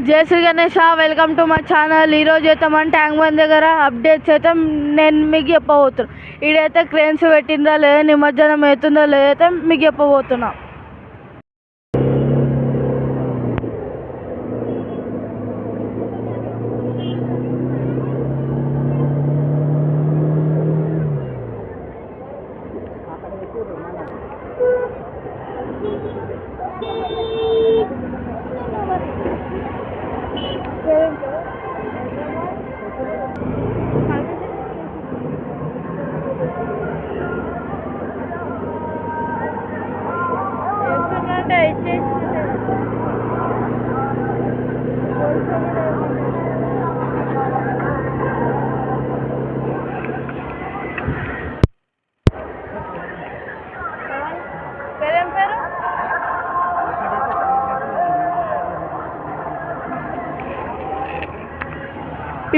జై Shri Ganesha, welcome to my channel. ఈరోజు అయితే మన ట్యాంక్ బండ్ దగ్గర అప్డేట్స్ అయితే నేను మీకు చెప్పబోతున్నాను. ఈడైతే క్రేన్స్ పెట్టిందా లేదా, నిమజ్జనం అవుతుందో లేదైతే మీకు చెప్పబోతున్నా.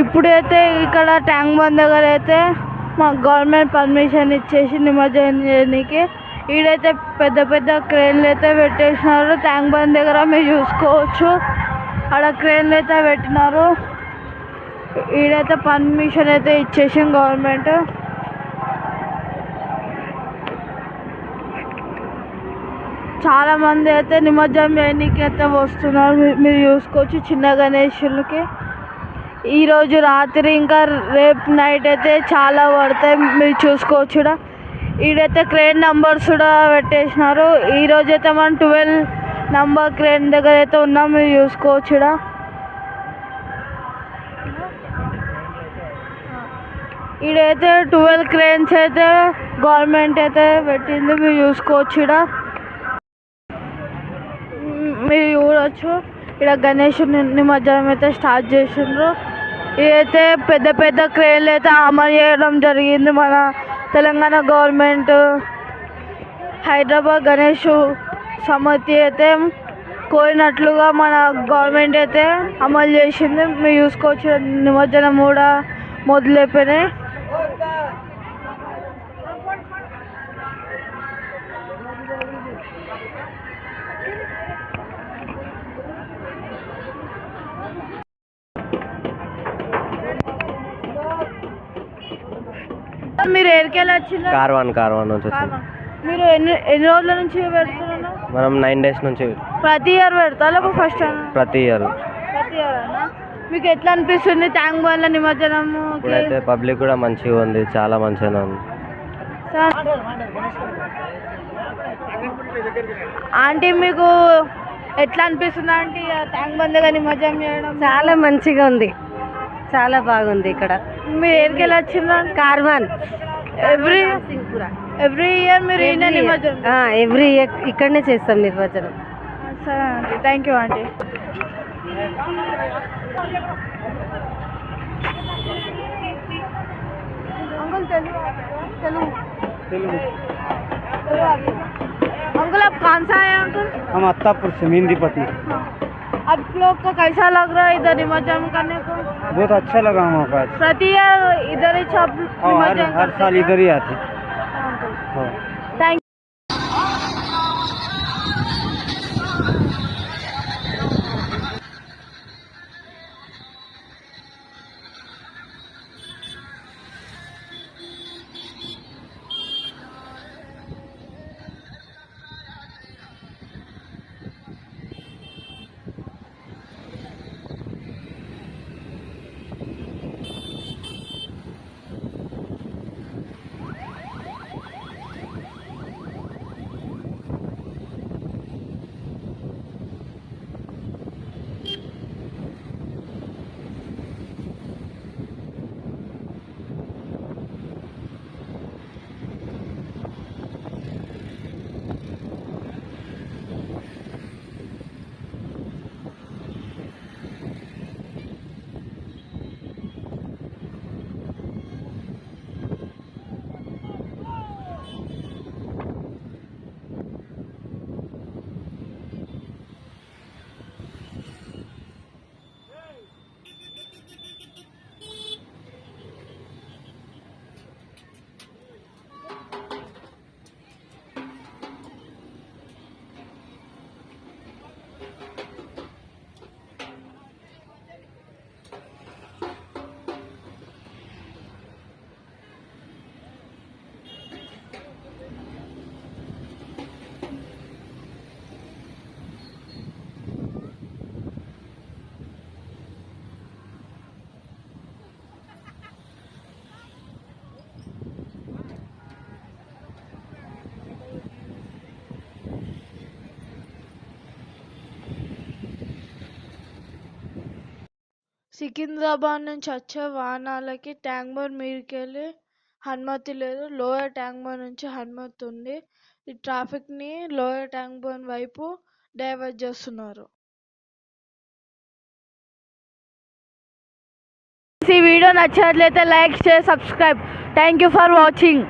ఇప్పుడైతే ఇక్కడ ట్యాంక్ బండ్ దగ్గర అయితే మా గవర్నమెంట్ పర్మిషన్ ఇచ్చేసి నిమజ్జనం చేయడానికి ఈడైతే పెద్ద పెద్ద క్రేన్లు అయితే పెట్టేసినారు. ట్యాంక్ బండ్ దగ్గర మీరు చూసుకోవచ్చు, అక్కడ క్రేన్లు అయితే పెట్టినారు. ఈడైతే పర్మిషన్ అయితే ఇచ్చేసింది గవర్నమెంట్. చాలామంది అయితే నిమజ్జనం చేయడానికి అయితే వస్తున్నారు. మీరు చూసుకోవచ్చు చిన్న గణేశులకి. ఈరోజు రాత్రి ఇంకా రేపు నైట్ అయితే చాలా పడతాయి, మీరు చూసుకోవచ్చు. ఈడైతే క్రేన్ నంబర్స్ కూడా పెట్టేసినారు. ఈరోజు అయితే మనం 12 నంబర్ క్రేన్ దగ్గర అయితే ఉన్నాం, మీరు చూసుకోవచ్చు. ఈడైతే 12 క్రేన్స్ అయితే గవర్నమెంట్ అయితే పెట్టింది, మీరు చూసుకోవచ్చు. మీరు చూడవచ్చు ఇక్కడ గణేష్ నిమజ్జనం అయితే స్టార్ట్ చేసిండ్రు. ఇదైతే పెద్ద పెద్ద క్రేన్లు అయితే అమలు చేయడం జరిగింది మన తెలంగాణ గవర్నమెంట్. హైదరాబాద్ గణేష్ సమితి అయితే కోరినట్లుగా మన గవర్నమెంట్ అయితే అమలు చేసింది, మీరు చూసుకోవచ్చు. నిమజ్జనం కూడా మొదలైపోయినాయి. మీరు ఎక్కడికి వచ్చిండ్రు? కార్వాన్ నుంచి వచ్చింది. మీరు ఎన్ని రోజుల నుంచి పెడుతున్నారు? మనం 9 days నుంచి. ప్రతి ఇయర్ పెడతారా ఫస్ట్? ప్రతి ఇయర్. అన్నా మీకు ఎట్లా అనిపిస్తుంది ట్యాంక్ బండ్ల నిమజ్జనం? ఇప్పుడైతే పబ్లిక్ కూడా మంచిగా ఉంది, చాలా మంచిగా ఉంది. ఆంటీ మీకు ఎట్లా అనిపిస్తుంది ఆంటీ ట్యాంక్ బండ్ దగ్గర నిమజ్జనం చేయడం? చాలా మంచిగా ఉంది, చాలా బాగుంది. ఇక్కడ మీరు ఎక్కడికి వచ్చిండ్రు? కార్వాన్. ఎవ్రీ ఇయర్ మీరు ఎవ్రీ ఇయర్ ఇక్కడనే చేస్తాం నిమజ్జనం. సరే aunty, thank you aunty. Uncle Telugu uncle आप कहाँ से आए हैं अंकल? हम अत्तापुर से मेहंदीपट्टी। आप लोग को कैसा लग रहा है इधर निमज्जन करने को? बहुत अच्छा लगा वहाँ पर। प्रति ईयर इधर ही सब हर साल इधर ही आते। थैंक సికింద్రాబాద్ నుంచి వచ్చే వాహనాలకి ట్యాంక్ బండ్ మీదకి వెళ్ళి అనుమతి లేదు. లోయర్ ట్యాంక్ బండ్ నుంచి అనుమతి ఉంది. ఈ ట్రాఫిక్ని లోయర్ ట్యాంక్ బండ్ వైపు డైవర్ట్ చేస్తున్నారు. ఈ వీడియో నచ్చినట్లయితే like share subscribe. Thank you for watching.